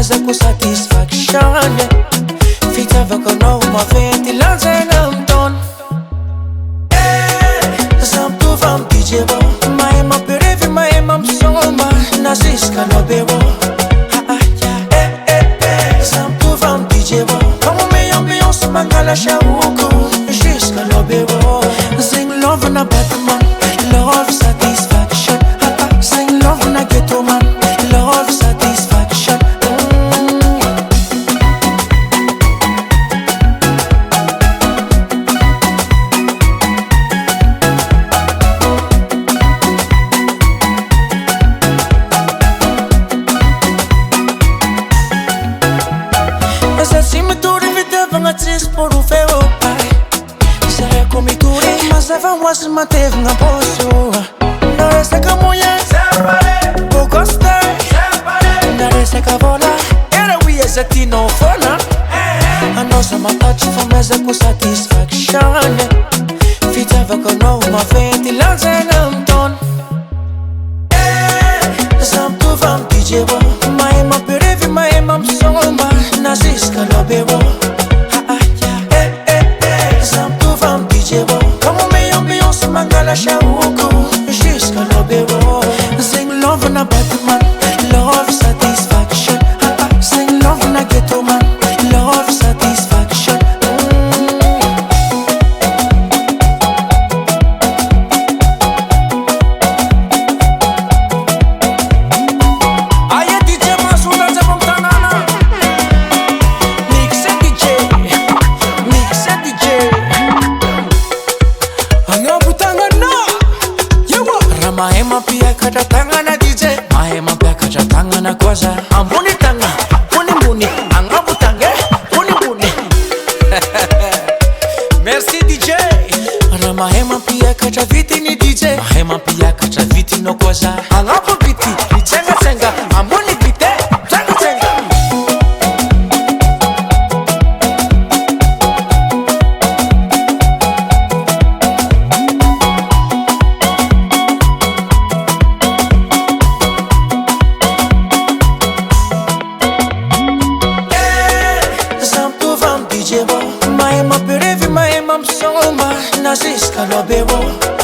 famezako satisfaction. Fitiavako anao maventy lanjaina amin'ny taona. Zaho mitovy amin'ny DJ avao, mahay mampirevy mahay mampisoma na ziskanao be avao. Zaho mitovy amin'ny DJ avao, magnome ambiance mangala shaoko ziskanao be avao. Zegny love na Batman, love satisfaction. Zegny love na ghetto man, love satisfaction. Tsisy por ho feo pai Zahay ko mitory mazava hoazy matevigna boso. Naresaka moyen bogoste naresaka vola era oiaza tianao foana. Anao za matatry famezako satisfaction. Fitiavako anao maventy lanjaina amin'ny taona. Zaho mitovy amin'ny DJ avao, mahay mampirevy mahay mampisoma na ziskanao be avao. Mangala shaoko ziskanao be avao. Zegny love na Batman, love satisfaction. Zegny love na ghetto man, love satisfaction. Aia DJ masona zava am'tanana. Mixe DJ, mixe DJ. Mahay mampiakatra tagnana DJ, mahay mampiakatra tagnana koa za. Ambony tagna, ambony agnabo tagna, ambony. Merci DJ. Raha mahay mampiakatra vitiny DJ, mahay mampiakatra vitinao koa za. Agnabo vity, mitsengatsenga, ambony vity, tsengatsenga. Mahay mampirevy mahay mampisoma na ziskanao be avao.